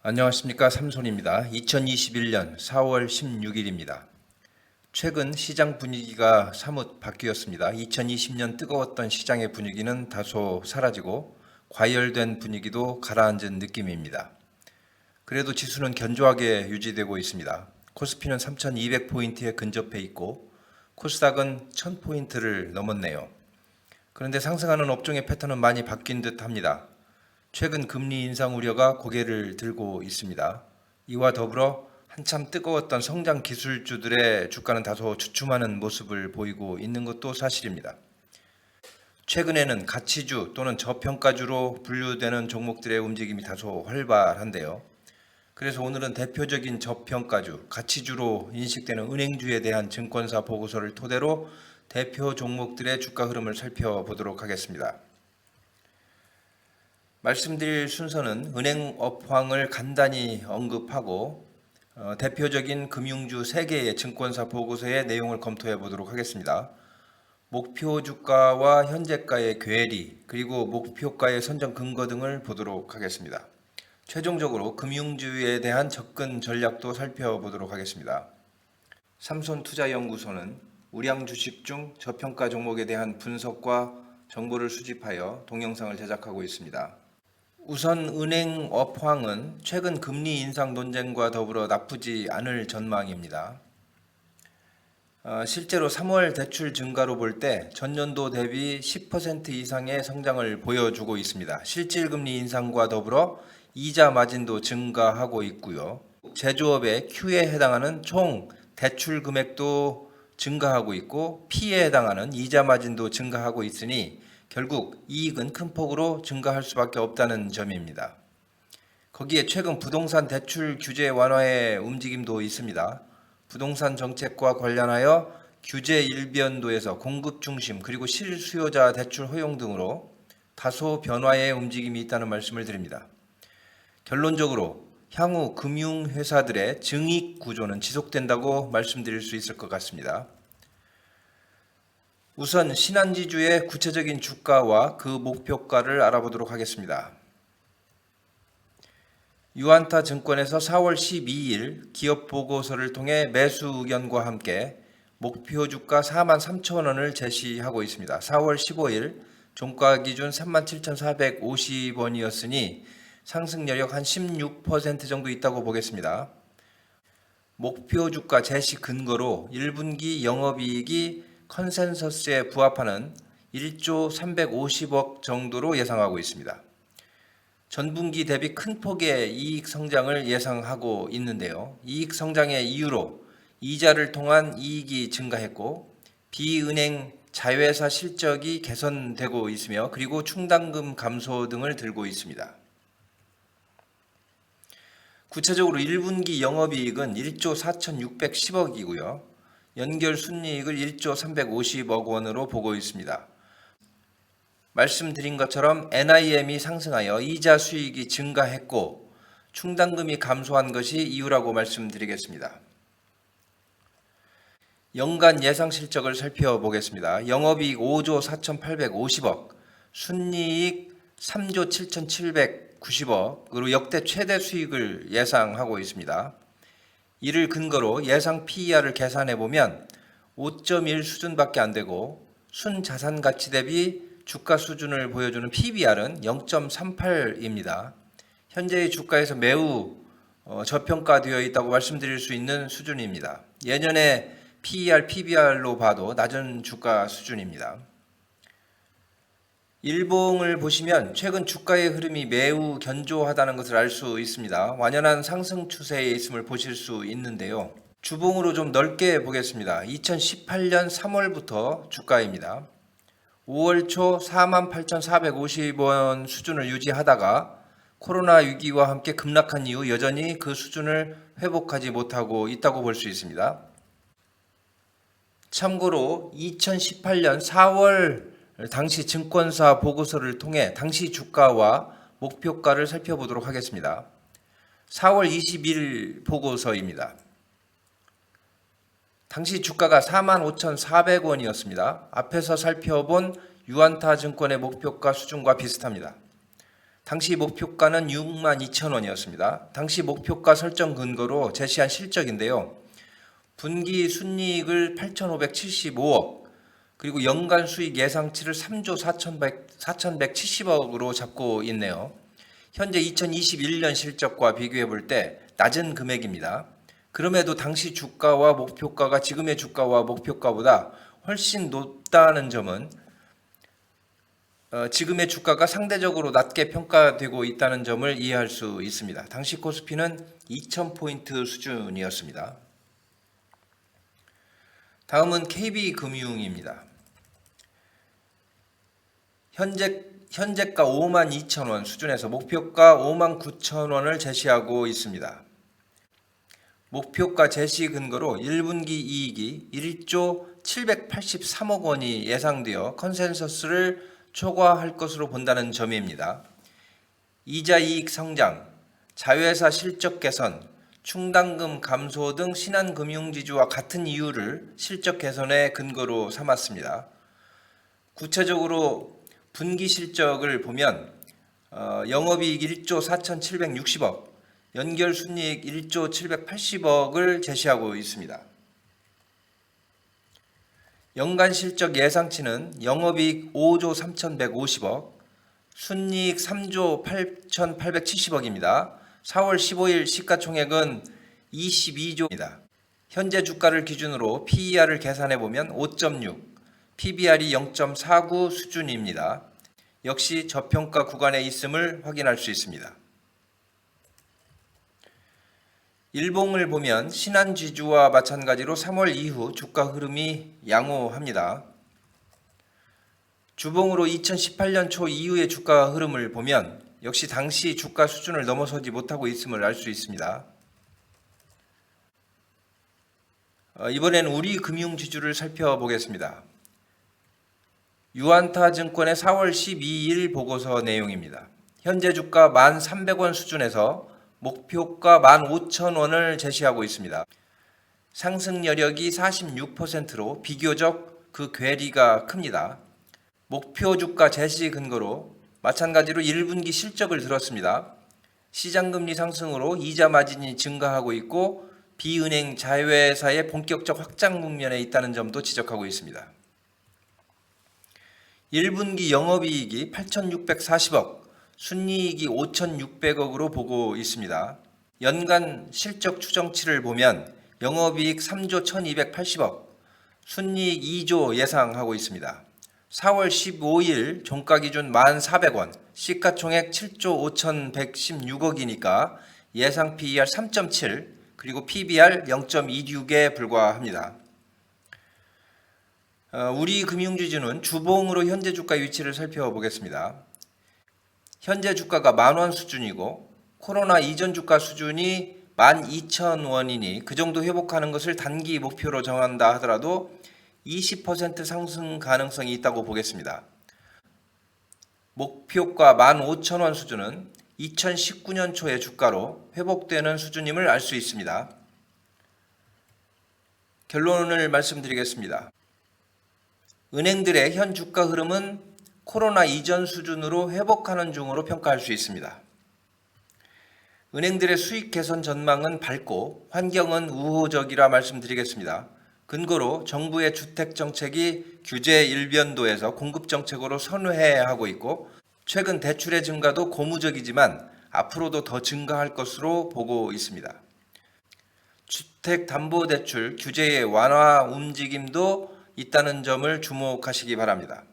안녕하십니까, 삼손입니다. 2021년 4월 16일입니다. 최근 시장 분위기가 사뭇 바뀌었습니다. 2020년 뜨거웠던 시장의 분위기는 다소 사라지고 과열된 분위기도 가라앉은 느낌입니다. 그래도 지수는 견조하게 유지되고 있습니다. 코스피는 3,200포인트에 근접해 있고 코스닥은 1,000포인트를 넘었네요. 그런데 상승하는 업종의 패턴은 많이 바뀐 듯 합니다. 최근 금리 인상 우려가 고개를 들고 있습니다. 이와 더불어 한참 뜨거웠던 성장 기술주들의 주가는 다소 주춤하는 모습을 보이고 있는 것도 사실입니다. 최근에는 가치주 또는 저평가주로 분류되는 종목들의 움직임이 다소 활발한데요. 그래서 오늘은 대표적인 저평가주, 가치주로 인식되는 은행주에 대한 증권사 보고서를 토대로 대표 종목들의 주가 흐름을 살펴보도록 하겠습니다. 말씀드릴 순서는 은행 업황을 간단히 언급하고 대표적인 금융주 3개의 증권사 보고서의 내용을 검토해 보도록 하겠습니다. 목표 주가와 현재가의 괴리, 그리고 목표가의 선정 근거 등을 보도록 하겠습니다. 최종적으로 금융주에 대한 접근 전략도 살펴보도록 하겠습니다. 삼손투자연구소는 우량 주식 중 저평가 종목에 대한 분석과 정보를 수집하여 동영상을 제작하고 있습니다. 우선 은행 업황은 최근 금리 인상 논쟁과 더불어 나쁘지 않을 전망입니다. 실제로 3월 대출 증가로 볼 때 전년도 대비 10% 이상의 성장을 보여주고 있습니다. 실질금리 인상과 더불어 이자 마진도 증가하고 있고요. 제조업의 Q에 해당하는 총 대출 금액도 증가하고 있고 P에 해당하는 이자 마진도 증가하고 있으니 결국 이익은 큰 폭으로 증가할 수밖에 없다는 점입니다. 거기에 최근 부동산 대출 규제 완화의 움직임도 있습니다. 부동산 정책과 관련하여 규제 일변도에서 공급 중심 그리고 실수요자 대출 허용 등으로 다소 변화의 움직임이 있다는 말씀을 드립니다. 결론적으로 향후 금융회사들의 증익 구조는 지속된다고 말씀드릴 수 있을 것 같습니다. 우선 신한지주의 구체적인 주가와 그 목표가를 알아보도록 하겠습니다. 유안타 증권에서 4월 12일 기업 보고서를 통해 매수 의견과 함께 목표 주가 43,000원을 제시하고 있습니다. 4월 15일 종가 기준 37,450원이었으니 상승 여력 한 16% 정도 있다고 보겠습니다. 목표 주가 제시 근거로 1분기 영업이익이 컨센서스에 부합하는 1조 350억 정도로 예상하고 있습니다. 전분기 대비 큰 폭의 이익 성장을 예상하고 있는데요. 이익 성장의 이유로 이자를 통한 이익이 증가했고 비은행 자회사 실적이 개선되고 있으며 그리고 충당금 감소 등을 들고 있습니다. 구체적으로 1분기 영업이익은 1조 4,610억이고요. 연결 순이익을 1조 350억 원으로 보고 있습니다. 말씀드린 것처럼 NIM이 상승하여 이자 수익이 증가했고 충당금이 감소한 것이 이유라고 말씀드리겠습니다. 연간 예상 실적을 살펴보겠습니다. 영업이익 5조 4,850억, 순이익 3조 7,790억으로 역대 최대 수익을 예상하고 있습니다. 이를 근거로 예상 PER을 계산해 보면 5.1 수준밖에 안 되고 순자산 가치 대비 주가 수준을 보여주는 PBR은 0.38입니다. 현재의 주가에서 매우 저평가되어 있다고 말씀드릴 수 있는 수준입니다. 예년의 PER, PBR로 봐도 낮은 주가 수준입니다. 일봉을 보시면 최근 주가의 흐름이 매우 견조하다는 것을 알 수 있습니다. 완연한 상승 추세에 있음을 보실 수 있는데요. 주봉으로 좀 넓게 보겠습니다. 2018년 3월부터 주가입니다. 5월 초 48,450원 수준을 유지하다가 코로나 위기와 함께 급락한 이후 여전히 그 수준을 회복하지 못하고 있다고 볼 수 있습니다. 참고로 2018년 4월 당시 증권사 보고서를 통해 당시 주가와 목표가를 살펴보도록 하겠습니다. 4월 20일 보고서입니다. 당시 주가가 45,400원이었습니다. 앞에서 살펴본 유안타 증권의 목표가 수준과 비슷합니다. 당시 목표가는 62,000원이었습니다. 당시 목표가 설정 근거로 제시한 실적인데요. 분기 순이익을 8,575억, 그리고 연간 수익 예상치를 3조 4,170억으로 잡고 있네요. 현재 2021년 실적과 비교해 볼 때 낮은 금액입니다. 그럼에도 당시 주가와 목표가가 지금의 주가와 목표가보다 훨씬 높다는 점은 지금의 주가가 상대적으로 낮게 평가되고 있다는 점을 이해할 수 있습니다. 당시 코스피는 2,000포인트 수준이었습니다. 다음은 KB금융입니다. 현재가 52,000원 수준에서 목표가 59,000원을 제시하고 있습니다. 목표가 제시 근거로 1분기 이익이 1조 783억 원이 예상되어 컨센서스를 초과할 것으로 본다는 점입니다. 이자 이익 성장, 자회사 실적 개선, 충당금 감소 등 신한금융지주와 같은 이유를 실적 개선의 근거로 삼았습니다. 구체적으로 분기 실적을 보면 영업이익 1조 4,760억, 연결순이익 1조 780억을 제시하고 있습니다. 연간 실적 예상치는 영업이익 5조 3,150억, 순이익 3조 8,870억입니다. 4월 15일 시가총액은 22조입니다. 현재 주가를 기준으로 PER을 계산해 보면 5.6, PBR이 0.49 수준입니다. 역시 저평가 구간에 있음을 확인할 수 있습니다. 일봉을 보면 신한지주와 마찬가지로 3월 이후 주가 흐름이 양호합니다. 주봉으로 2018년 초 이후의 주가 흐름을 보면 역시 당시 주가 수준을 넘어서지 못하고 있음을 알 수 있습니다. 이번엔 우리 금융지주를 살펴보겠습니다. 유안타증권의 4월 12일 보고서 내용입니다. 현재 주가 1,300원 수준에서 목표가 15,000원을 제시하고 있습니다. 상승 여력이 46%로 비교적 그 괴리가 큽니다. 목표 주가 제시 근거로 마찬가지로 1분기 실적을 들었습니다. 시장금리 상승으로 이자 마진이 증가하고 있고 비은행 자회사의 본격적 확장 국면에 있다는 점도 지적하고 있습니다. 1분기 영업이익이 8,640억, 순이익이 5,600억으로 보고 있습니다. 연간 실적 추정치를 보면 영업이익 3조 1,280억, 순이익 2조 예상하고 있습니다. 4월 15일 종가 기준 1,400원, 시가총액 7조 5,116억이니까 예상 PER 3.7, 그리고 PBR 0.26에 불과합니다. 우리 금융지주는 주봉으로 현재 주가 위치를 살펴보겠습니다. 현재 주가가 10,000원 수준이고 코로나 이전 주가 수준이 12,000원이니 그 정도 회복하는 것을 단기 목표로 정한다 하더라도 20% 상승 가능성이 있다고 보겠습니다. 목표가 15,000원 수준은 2019년 초의 주가로 회복되는 수준임을 알 수 있습니다. 결론을 말씀드리겠습니다. 은행들의 현 주가 흐름은 코로나 이전 수준으로 회복하는 중으로 평가할 수 있습니다. 은행들의 수익 개선 전망은 밝고 환경은 우호적이라 말씀드리겠습니다. 근거로 정부의 주택 정책이 규제 일변도에서 공급 정책으로 선회하고 있고 최근 대출의 증가도 고무적이지만 앞으로도 더 증가할 것으로 보고 있습니다. 주택담보대출 규제의 완화 움직임도 있다는 점을 주목하시기 바랍니다.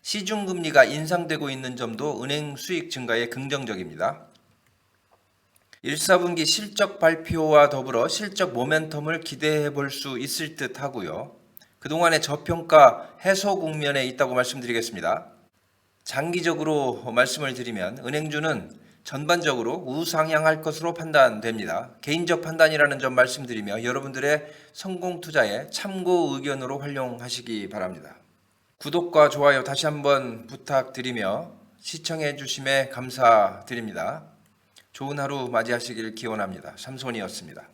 시중금리가 인상되고 있는 점도 은행 수익 증가에 긍정적입니다. 1, 4분기 실적 발표와 더불어 실적 모멘텀을 기대해 볼 수 있을 듯 하고요. 그동안의 저평가 해소 국면에 있다고 말씀드리겠습니다. 장기적으로 말씀을 드리면 은행주는 전반적으로 우상향할 것으로 판단됩니다. 개인적 판단이라는 점 말씀드리며 여러분들의 성공 투자에 참고 의견으로 활용하시기 바랍니다. 구독과 좋아요 다시 한번 부탁드리며 시청해 주심에 감사드립니다. 좋은 하루 맞이하시길 기원합니다. 삼손이었습니다.